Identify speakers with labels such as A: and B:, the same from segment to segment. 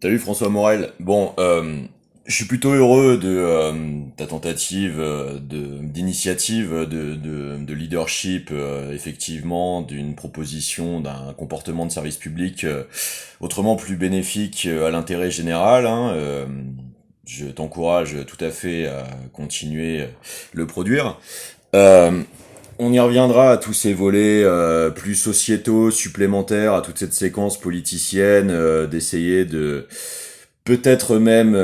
A: Salut François Morel. Bon, je suis plutôt heureux de ta tentative d'initiative de leadership, effectivement, d'une proposition d'un comportement de service public autrement plus bénéfique à l'intérêt général, hein. Je t'encourage tout à fait à continuer le produire. Euh, on y reviendra à tous ces volets plus sociétaux, supplémentaires, à toute cette séquence politicienne, d'essayer de peut-être même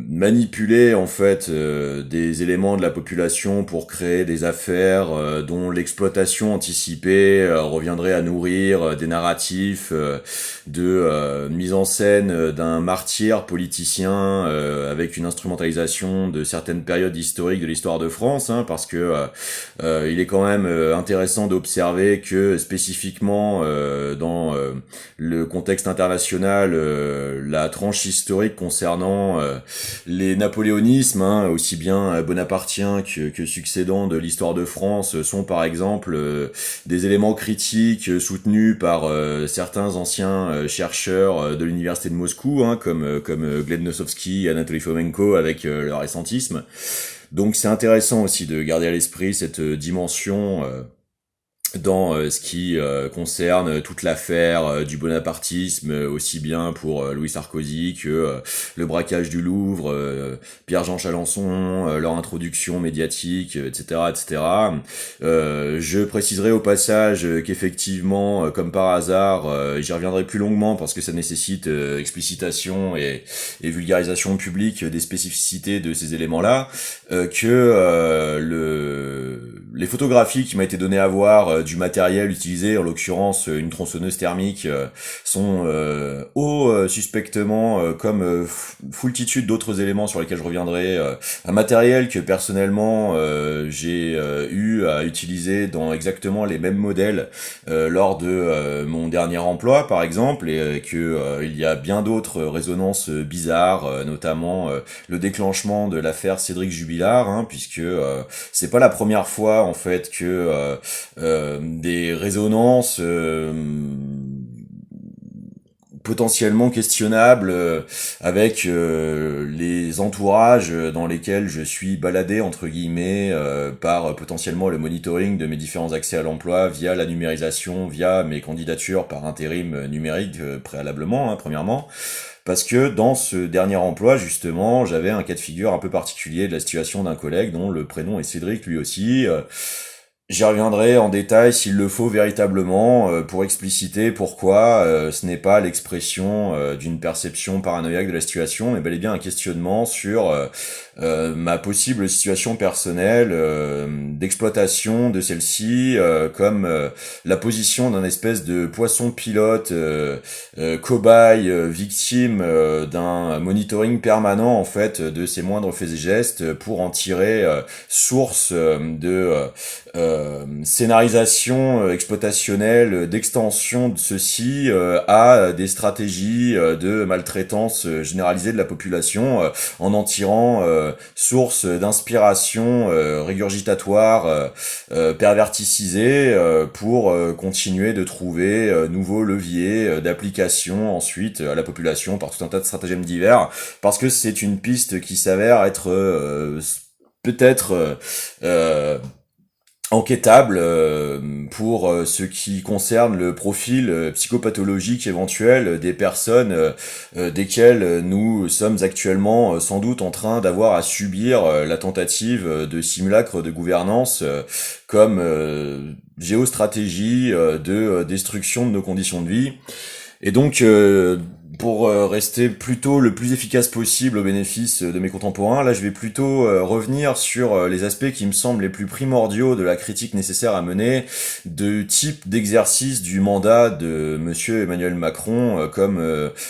A: manipuler en fait des éléments de la population pour créer des affaires dont l'exploitation anticipée reviendrait à nourrir des narratifs de mise en scène d'un martyr politicien avec une instrumentalisation de certaines périodes historiques de l'histoire de France, hein, parce que il est quand même intéressant d'observer que spécifiquement dans le contexte international, la tranche historique concernant les napoléonismes, hein, aussi bien bonapartiens que succédants de l'histoire de France, sont par exemple des éléments critiques soutenus par certains anciens chercheurs de l'université de Moscou, hein, comme Gleb Nosovsky et Anatoly Fomenko avec leur récentisme. Donc c'est intéressant aussi de garder à l'esprit cette dimension dans ce qui concerne toute l'affaire du bonapartisme, aussi bien pour Louis Sarkozy que le braquage du Louvre, Pierre-Jean Chalençon, leur introduction médiatique, etc., etc. Je préciserai au passage qu'effectivement, comme par hasard, j'y reviendrai plus longuement parce que ça nécessite explicitation et vulgarisation publique des spécificités de ces éléments-là, que les photographies qui m'a été donné à voir du matériel utilisé, en l'occurrence une tronçonneuse thermique, sont suspectement, comme foultitude d'autres éléments sur lesquels je reviendrai, un matériel que personnellement j'ai eu à utiliser dans exactement les mêmes modèles lors de mon dernier emploi par exemple, et que il y a bien d'autres résonances bizarres, notamment le déclenchement de l'affaire Cédric Jubilard, hein, puisque c'est pas la première fois en fait que des résonances potentiellement questionnables avec les entourages dans lesquels je suis baladé entre guillemets par potentiellement le monitoring de mes différents accès à l'emploi via la numérisation, via mes candidatures par intérim numérique préalablement, hein, premièrement. Parce que dans ce dernier emploi, justement, j'avais un cas de figure un peu particulier de la situation d'un collègue dont le prénom est Cédric lui aussi. J'y reviendrai en détail s'il le faut véritablement pour expliciter pourquoi ce n'est pas l'expression d'une perception paranoïaque de la situation, mais bel et bien un questionnement sur ma possible situation personnelle d'exploitation de celle-ci, comme la position d'un espèce de poisson pilote cobaye victime d'un monitoring permanent en fait de ses moindres faits et gestes pour en tirer source de scénarisation exploitationnelle, d'extension de ceci à des stratégies de maltraitance généralisée de la population, en tirant source d'inspiration régurgitatoire, perverticisée, pour continuer de trouver nouveaux leviers d'application ensuite à la population par tout un tas de stratagèmes divers, parce que c'est une piste qui s'avère être peut-être enquêtable pour ce qui concerne le profil psychopathologique éventuel des personnes desquelles nous sommes actuellement sans doute en train d'avoir à subir la tentative de simulacre de gouvernance comme géostratégie de destruction de nos conditions de vie. Et donc, pour rester plutôt le plus efficace possible au bénéfice de mes contemporains, là je vais plutôt revenir sur les aspects qui me semblent les plus primordiaux de la critique nécessaire à mener de type d'exercice du mandat de monsieur Emmanuel Macron, comme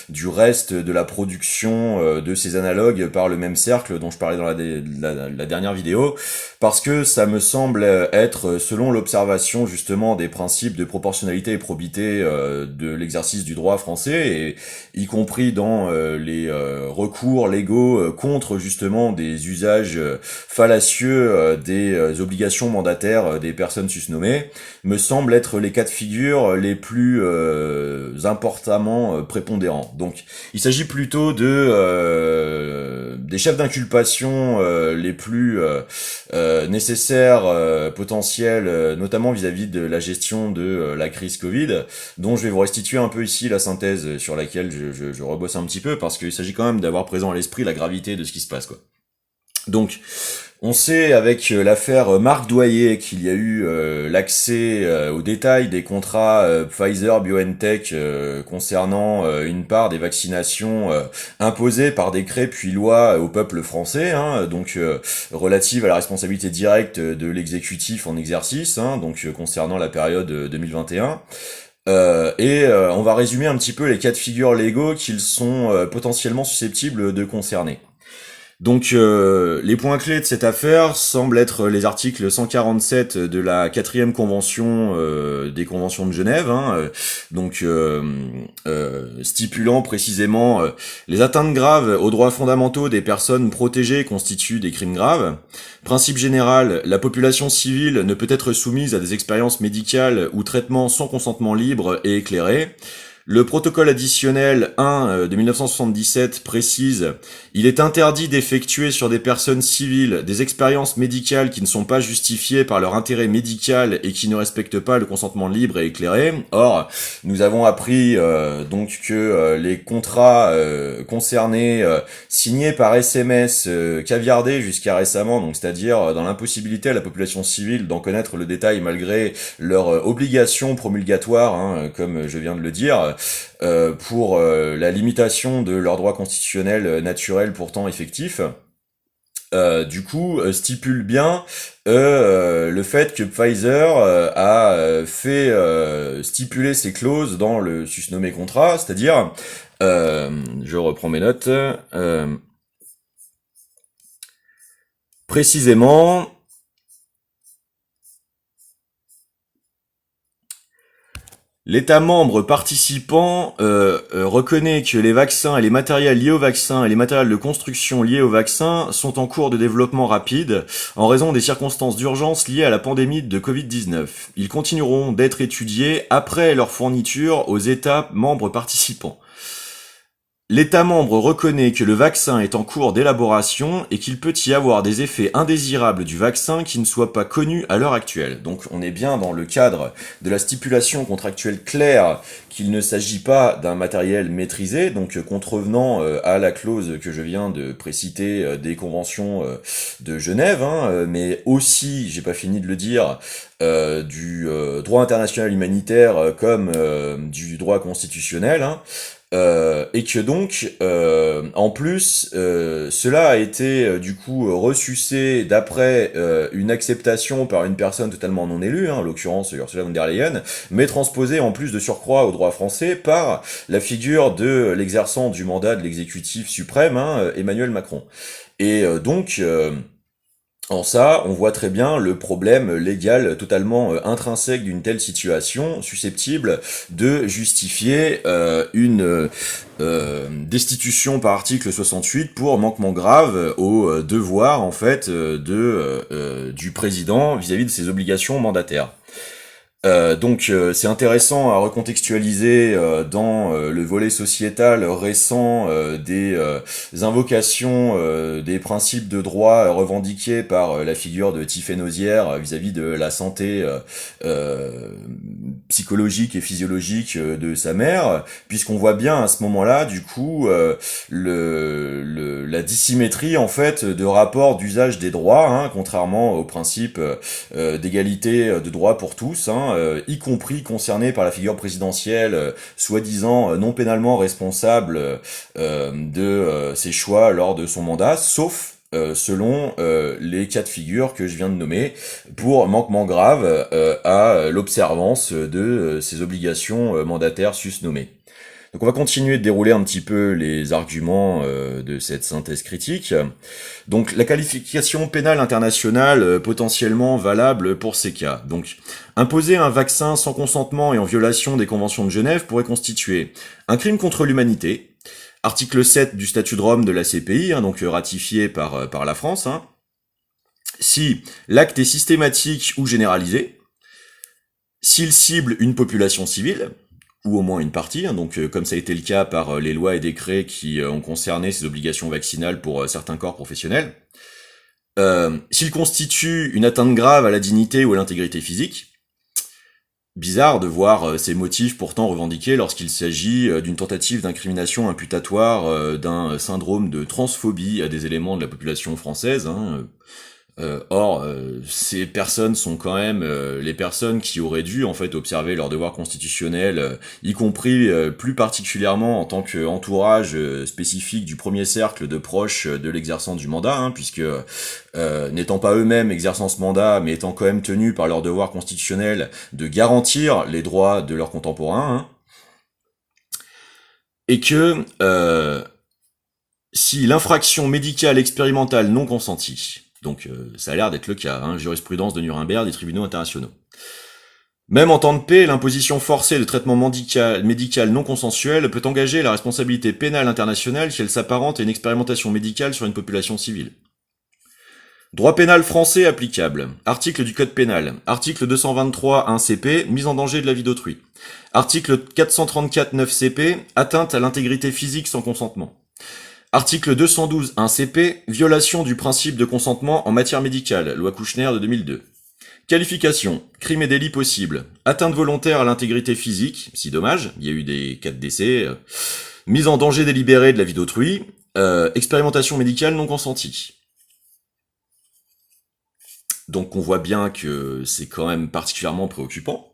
A: du reste de la production de ses analogues par le même cercle dont je parlais dans la dernière vidéo, parce que ça me semble être, selon l'observation justement des principes de proportionnalité et probité de l'exercice du droit français, et y compris dans les recours légaux contre justement des usages fallacieux des obligations mandataires des personnes susnommées, me semblent être les cas de figure les plus importantement prépondérants. Donc il s'agit plutôt de des chefs d'inculpation les plus nécessaires, potentiels, notamment vis-à-vis de la gestion de la crise Covid, dont je vais vous restituer un peu ici la synthèse sur laquelle je rebosse un petit peu, parce qu'il s'agit quand même d'avoir présent à l'esprit la gravité de ce qui se passe, quoi. Donc, on sait avec l'affaire Marc Doyer qu'il y a eu l'accès aux détails des contrats Pfizer-BioNTech concernant une part des vaccinations imposées par décret puis loi au peuple français, hein, donc relative à la responsabilité directe de l'exécutif en exercice, hein, donc concernant la période 2021. On va résumer un petit peu les cas de figure légaux qu'ils sont potentiellement susceptibles de concerner. Donc les points clés de cette affaire semblent être les articles 147 de la 4e convention des conventions de Genève, hein, stipulant précisément les atteintes graves aux droits fondamentaux des personnes protégées constituent des crimes graves. Principe général, la population civile ne peut être soumise à des expériences médicales ou traitements sans consentement libre et éclairé. Le protocole additionnel 1 de 1977 précise « Il est interdit d'effectuer sur des personnes civiles des expériences médicales qui ne sont pas justifiées par leur intérêt médical et qui ne respectent pas le consentement libre et éclairé. » Or, nous avons appris donc que les contrats concernés, signés par SMS, caviardés jusqu'à récemment, donc c'est-à-dire dans l'impossibilité à la population civile d'en connaître le détail malgré leur obligation promulgatoire, hein, comme je viens de le dire, pour la limitation de leurs droits constitutionnels naturels pourtant effectifs, stipule bien le fait que Pfizer a fait stipuler ces clauses dans le susnommé contrat, c'est-à-dire, je reprends mes notes, précisément, l'État membre participant reconnaît que les vaccins et les matériels liés aux vaccins et les matériels de construction liés aux vaccins sont en cours de développement rapide en raison des circonstances d'urgence liées à la pandémie de Covid-19. Ils continueront d'être étudiés après leur fourniture aux États membres participants. L'État membre reconnaît que le vaccin est en cours d'élaboration et qu'il peut y avoir des effets indésirables du vaccin qui ne soient pas connus à l'heure actuelle. Donc on est bien dans le cadre de la stipulation contractuelle claire qu'il ne s'agit pas d'un matériel maîtrisé, donc contrevenant à la clause que je viens de préciter des conventions de Genève, hein, mais aussi, j'ai pas fini de le dire, du droit international humanitaire comme du droit constitutionnel, hein. Et que donc, en plus, cela a été du coup ressucé d'après une acceptation par une personne totalement non élue, hein, en l'occurrence Ursula von der Leyen, mais transposé en plus de surcroît au droit français par la figure de l'exerçant du mandat de l'exécutif suprême, hein, Emmanuel Macron. Et en ça, on voit très bien le problème légal totalement intrinsèque d'une telle situation, susceptible de justifier une destitution par article 68 pour manquement grave au devoir en fait du président vis-à-vis de ses obligations mandataires. C'est intéressant à recontextualiser dans le volet sociétal récent des invocations des principes de droit revendiqués par la figure de Tiphaine Ozière vis-à-vis de la santé psychologique et physiologique de sa mère, puisqu'on voit bien à ce moment-là du coup la dissymétrie en fait de rapport d'usage des droits, hein, contrairement au principe d'égalité de droit pour tous, hein, y compris concernés par la figure présidentielle, soi-disant non pénalement responsable de ses choix lors de son mandat, sauf selon les cas de figure que je viens de nommer, pour manquement grave à l'observance de ses obligations mandataires susnommées. Donc on va continuer de dérouler un petit peu les arguments de cette synthèse critique. Donc la qualification pénale internationale potentiellement valable pour ces cas. Donc imposer un vaccin sans consentement et en violation des conventions de Genève pourrait constituer un crime contre l'humanité, Article 7 du statut de Rome de la CPI, donc ratifié par la France. Si l'acte est systématique ou généralisé, s'il cible une population civile, ou au moins une partie, donc comme ça a été le cas par les lois et décrets qui ont concerné ces obligations vaccinales pour certains corps professionnels, s'il constitue une atteinte grave à la dignité ou à l'intégrité physique, bizarre de voir ces motifs pourtant revendiqués lorsqu'il s'agit d'une tentative d'incrimination imputatoire d'un syndrome de transphobie à des éléments de la population française. Or, ces personnes sont quand même les personnes qui auraient dû en fait observer leur devoir constitutionnel, y compris plus particulièrement en tant qu'entourage spécifique du premier cercle de proches de l'exerçant du mandat, puisque n'étant pas eux-mêmes exerçant ce mandat, mais étant quand même tenus par leur devoir constitutionnel de garantir les droits de leurs contemporains, et que si l'infraction médicale expérimentale non consentie, donc ça a l'air d'être le cas, jurisprudence de Nuremberg des tribunaux internationaux. Même en temps de paix, l'imposition forcée de traitement médical non consensuel peut engager la responsabilité pénale internationale si elle s'apparente à une expérimentation médicale sur une population civile. Droit pénal français applicable. Article du Code pénal. Article 223 1 CP, mise en danger de la vie d'autrui. Article 434 9 CP, atteinte à l'intégrité physique sans consentement. Article 212 1 CP, violation du principe de consentement en matière médicale, loi Kouchner de 2002. Qualification, crime et délit possible, atteinte volontaire à l'intégrité physique, si dommage, il y a eu des cas de décès, mise en danger délibéré de la vie d'autrui, expérimentation médicale non consentie. Donc on voit bien que c'est quand même particulièrement préoccupant.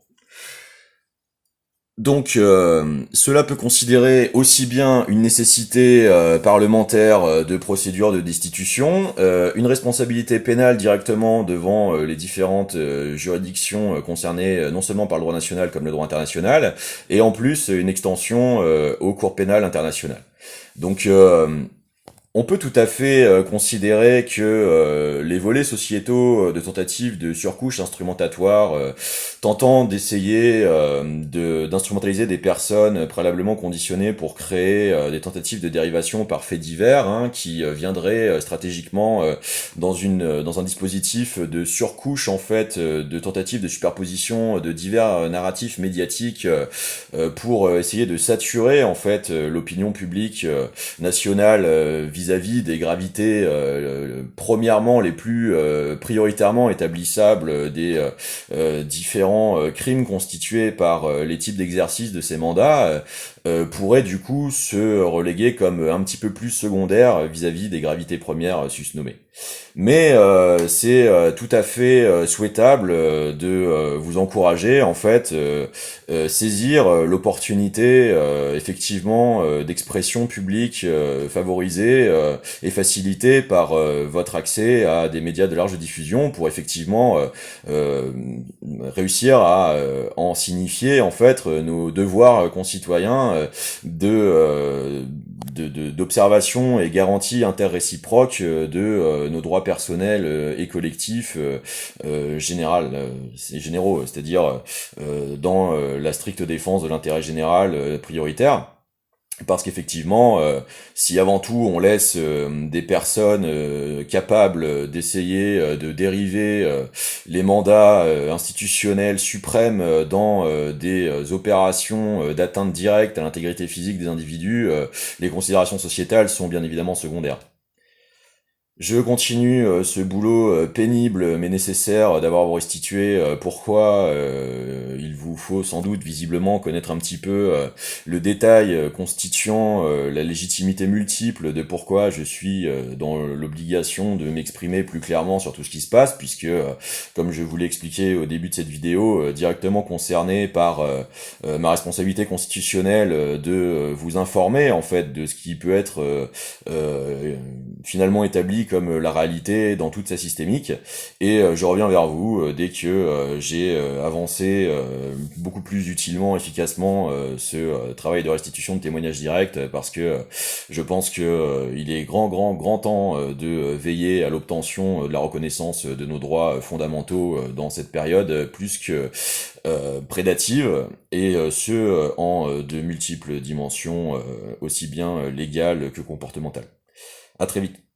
A: Donc cela peut considérer aussi bien une nécessité parlementaire de procédure de destitution, une responsabilité pénale directement devant les différentes juridictions concernées non seulement par le droit national comme le droit international, et en plus une extension aux cours pénales internationales. Donc on peut tout à fait considérer que les volets sociétaux de tentatives de surcouche instrumentatoire tentant d'essayer d'instrumentaliser des personnes préalablement conditionnées pour créer des tentatives de dérivation par faits divers qui viendraient stratégiquement dans un dispositif de surcouche en fait de tentatives de superposition de divers narratifs médiatiques pour essayer de saturer en fait l'opinion publique nationale vis-à-vis des gravités premièrement les plus prioritairement établissables des différents crimes constitués par les types d'exercice de ces mandats pourrait du coup se reléguer comme un petit peu plus secondaire vis-à-vis des gravités premières susnommées. Mais c'est tout à fait souhaitable de vous encourager en fait saisir l'opportunité effectivement d'expression publique favorisée et facilitée par votre accès à des médias de large diffusion pour effectivement réussir à en signifier en fait nos devoirs concitoyens d'observation et garantie interréciproque de nos droits personnels et collectifs généraux, c'est-à-dire dans la stricte défense de l'intérêt général prioritaire. Parce qu'effectivement, si avant tout on laisse des personnes capables d'essayer de dériver les mandats institutionnels suprêmes dans des opérations d'atteinte directe à l'intégrité physique des individus, les considérations sociétales sont bien évidemment secondaires. Je continue ce boulot pénible mais nécessaire d'avoir à vous restituer pourquoi il vous faut sans doute visiblement connaître un petit peu le détail constituant la légitimité multiple de pourquoi je suis dans l'obligation de m'exprimer plus clairement sur tout ce qui se passe, puisque comme je vous l'ai expliqué au début de cette vidéo, directement concerné par ma responsabilité constitutionnelle de vous informer en fait de ce qui peut être finalement établi comme la réalité dans toute sa systémique, et je reviens vers vous dès que j'ai avancé beaucoup plus utilement, efficacement ce travail de restitution de témoignages directs, parce que je pense que il est grand temps de veiller à l'obtention de la reconnaissance de nos droits fondamentaux dans cette période, plus que prédative, et ce, en de multiples dimensions, aussi bien légales que comportementales. À très vite.